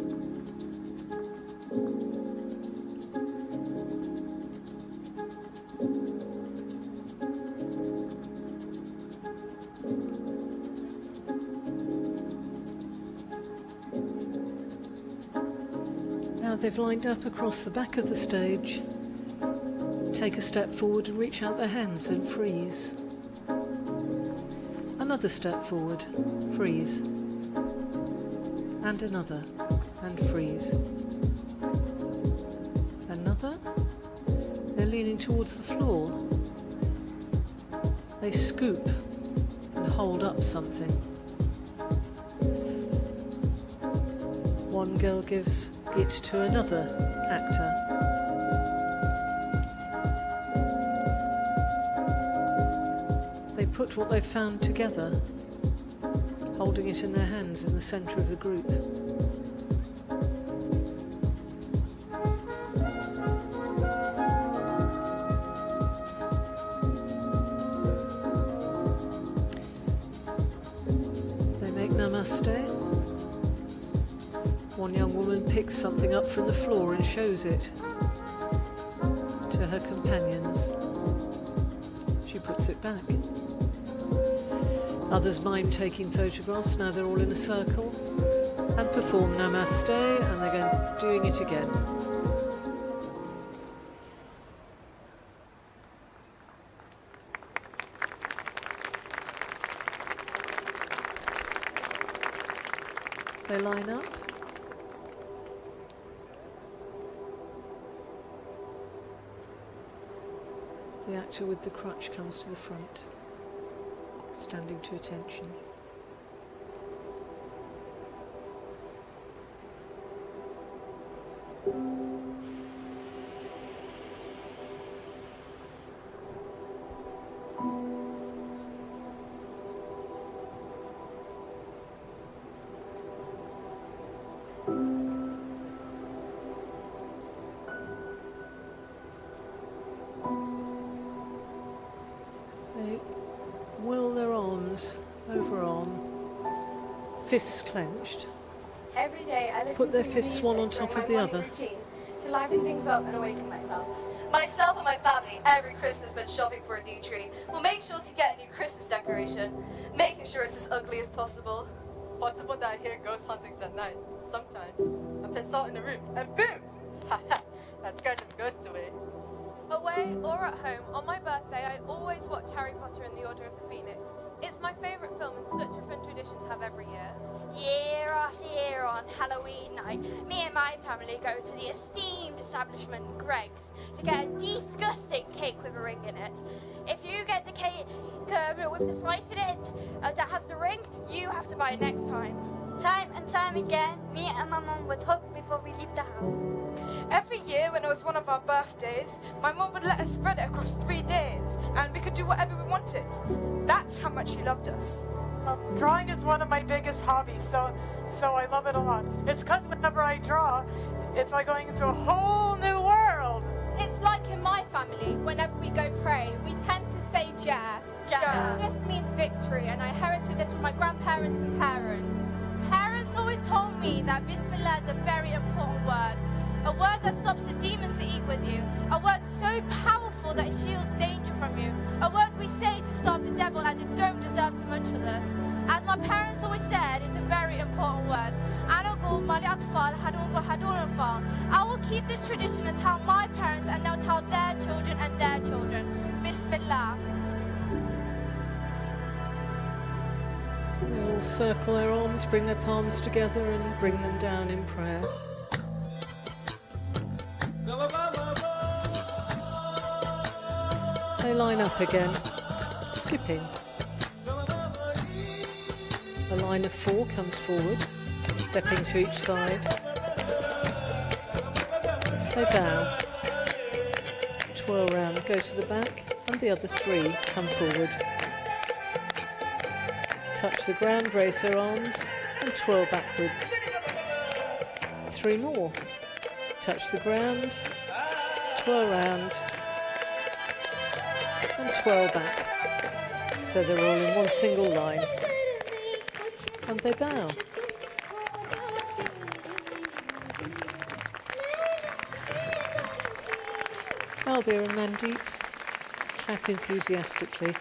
Now they've lined up across the back of the stage. Take a step forward and reach out their hands, then freeze. Another step forward, freeze. And another, and freeze. Another. They're leaning towards the floor. They scoop and hold up something. One girl gives it to another actor. They put what they've found together, holding it in their hands in the centre of the group. They make namaste. One young woman picks something up from the floor and shows it to her companions. She puts it back. Others mime taking photographs. Now they're all in a circle and perform namaste, and they're doing it again. They line up. The actor with the crutch comes to the front, standing to attention. They whirl their arms fists clenched. Every day I listen Put their to fists music one on top during of my the morning other. routine to liven things up and awaken myself. Myself and my family, every Christmas when shopping for a new tree, will make sure to get a new Christmas decoration, making sure it's as ugly as possible. Possible that I hear ghost huntings at night. Sometimes I put salt in the room and boom! Haha, that scared the ghosts away. Away or at home, on my birthday I always watch Harry Potter and the Order of the Phoenix. It's my favourite film and such a fun tradition to have every year. Year after year on Halloween night, me and my family go to the esteemed establishment Greg's to get a disgusting cake with a ring in it. If you get the cake with the slice in it that has the ring, you have to buy it next time. Time and time again, me and my mum would hug before we leave the house. Every year when it was one of our birthdays, my mum would let us spread it across 3 days, and we could do whatever we wanted. That's how much she loved us. Drawing is one of my biggest hobbies, so I love it a lot. It's because whenever I draw, it's like going into a whole new world. It's like in my family, whenever we go pray, we tend to say Jah. Jah. This means victory, and I inherited this from my grandparents and parents. Parents always told me that Bismillah is a very important word. A word that stops the demons to eat with you. A word so powerful that it shields danger from you. A word we say to stop the devil as it don't deserve to munch with us. As my parents always said, it's a very important word. I will keep this tradition and tell my parents and they'll tell their children and their children. Bismillah. They all circle their arms, bring their palms together and bring them down in prayer. They line up again, skipping. A line of 4 comes forward, stepping to each side. They bow, twirl round, go to the back, and the other 3 come forward. Touch the ground, raise their arms, and twirl backwards. 3 more. Touch the ground, twirl round, and twirl back. So they're all in one single line. And they bow. Albir and Mandeep clap enthusiastically.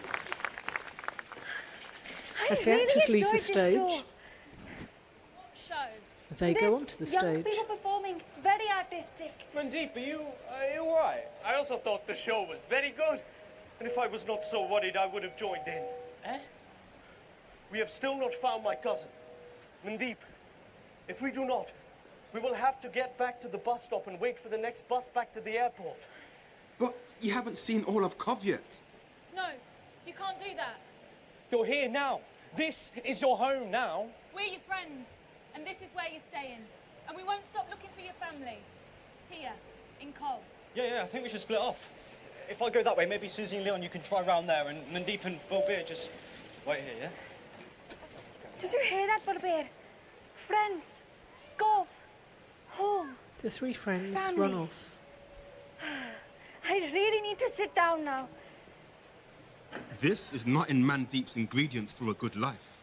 As the actors leave the stage, they go onto the Young stage. people performing, very artistic. Mandeep, are you all right? I also thought the show was very good. And if I was not so worried, I would have joined in. Eh? We have still not found my cousin. Mandeep, if we do not, we will have to get back to the bus stop and wait for the next bus back to the airport. But you haven't seen all of Cov yet. No, you can't do that. You're here now. This is your home now. We're your friends, and this is where you're staying. And we won't stop looking for your family. Here, in Cov. Yeah, I think we should split off. If I go that way, maybe Susie and Leon, you can try round there, and Mandeep and Bulbir just wait here, yeah? Did you hear that, Bulbir? Friends, Cov, home. The 3 friends Family. run off. I really need to sit down now. This is not in Mandeep's ingredients for a good life.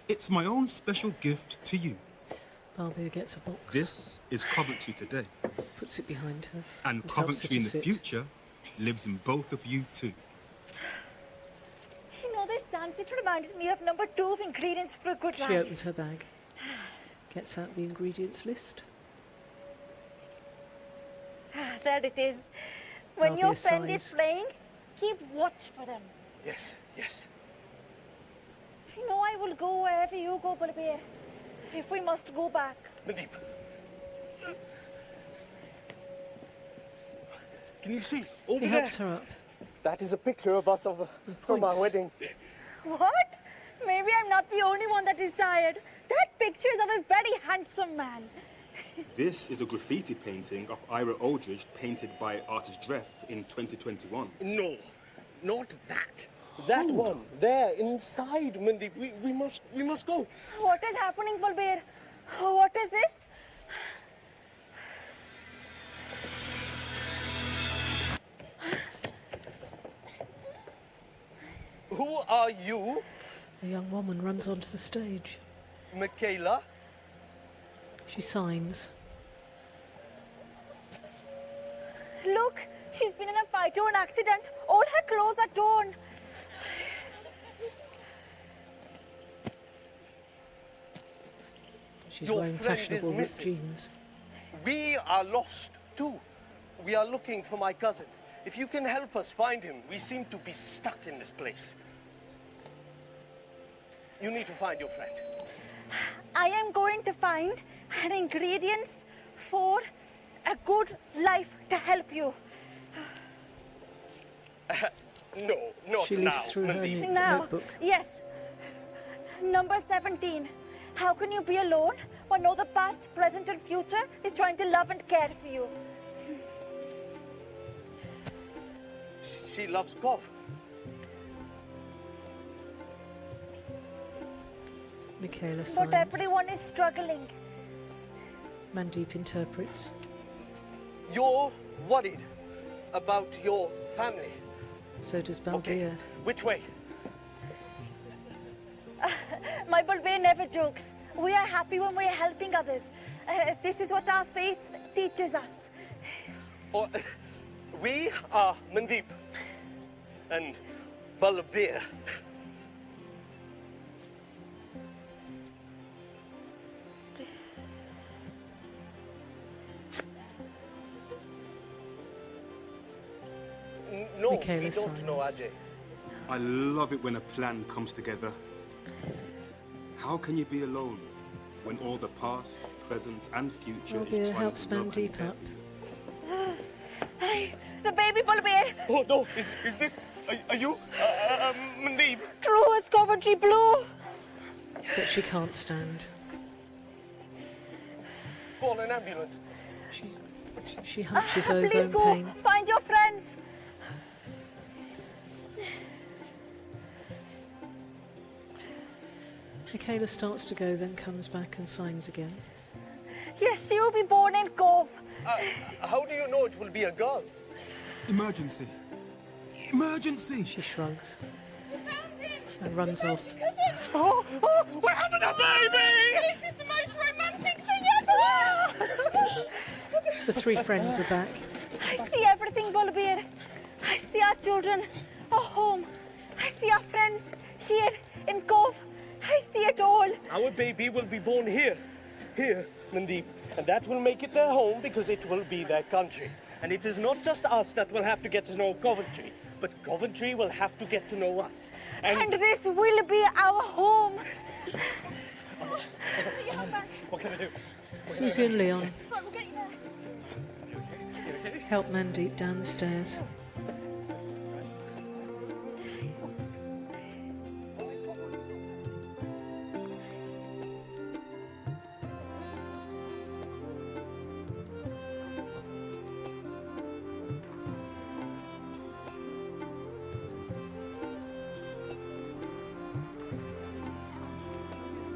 It's my own special gift to you. Balbir gets a box. This is Coventry today. Puts it behind her. And helps her Coventry to in the sit. future lives in both of you too. You know, this dance, it reminds me of number 2 of ingredients for a good life. She opens her bag, gets out the ingredients list. There it is. When Balbir your friend sighs. is playing, keep watch for them. Yes, yes. You know, I will go wherever you go, Bulbir. If we must go back. Mandeep. Can you see? Over He there. helps her up. That is a picture of us from our wedding. What? Maybe I'm not the only one that is tired. That picture is of a very handsome man. This is a graffiti painting of Ira Aldridge painted by artist Dreff in 2021. No, not that. That one, there, inside, Mandeep. We must go. What is happening, Bulbir? What is this? Who are you? A young woman runs onto the stage. Michaela. She signs. Look, she's been in a fight or an accident. All her clothes are torn. She's Your wearing friend is fashionable ripped missing. jeans. We are lost too. We are looking for my cousin. If you can help us find him, we seem to be stuck in this place. You need to find your friend. I am going to find an ingredients for a good life to help you. No, not She now. leaves through her Mandeep. Now, notebook. yes. Number 17. How can you be alone when all the past, present and future is trying to love and care for you? She loves golf. Michaela But signs. everyone is struggling. Mandeep interprets. You're worried about your family. So does Balbir. Which way? My Bulbir never jokes. We are happy when we are helping others. This is what our faith teaches us. Oh, we are Mandeep and Balbir. No, Michaela we don't signs. know Ajay. I love it when a plan comes together. How can you be alone when all the past, present and future is Balbir trying helps to love and Mandeep care? up. Hey, the baby Bulbir. Oh no, is this, are you, Mandeep? True as Coventry Blue. But she can't stand. Call an ambulance. She hunches over Please in go. pain. Find your friends. Michaela starts to go, then comes back and signs again. Yes, she will be born in Cove. How do you know it will be a girl? Emergency. Emergency. She shrugs and runs off. Oh, we're having a baby! This is the most romantic thing ever! The three friends are back. I see everything, Bulbir. I see our children, our home. I see our friends here in Cove. I see it all. Our baby will be born here, Mandeep. And that will make it their home because it will be their country. And it is not just us that will have to get to know Coventry, but Coventry will have to get to know us. And this will be our home. What can I do? Susie and Leon Sorry, we'll get you there. help Mandeep down the stairs.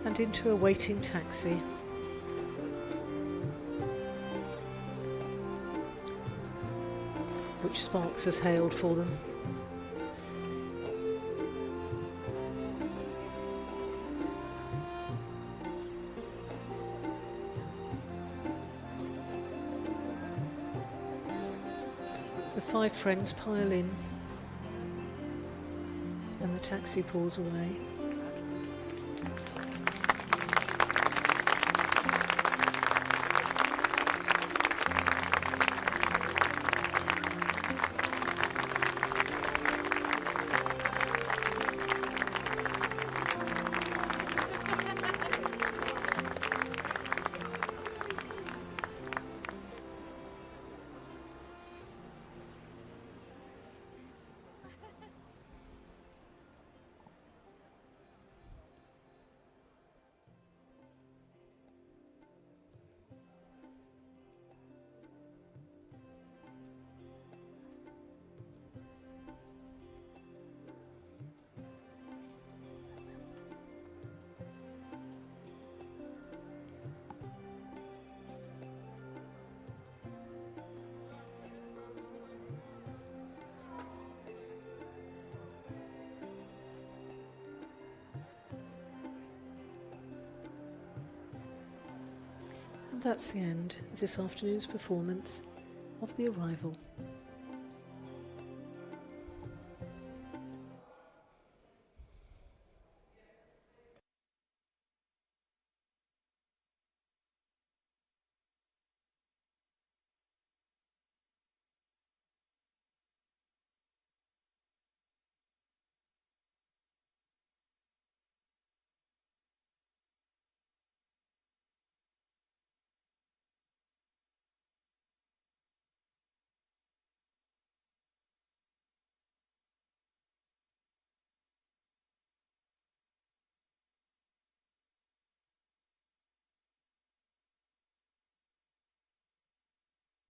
And into a waiting taxi. Which Sparks has hailed for them. The five friends pile in and the taxi pulls away. that's the end of this afternoon's performance of The Arrival.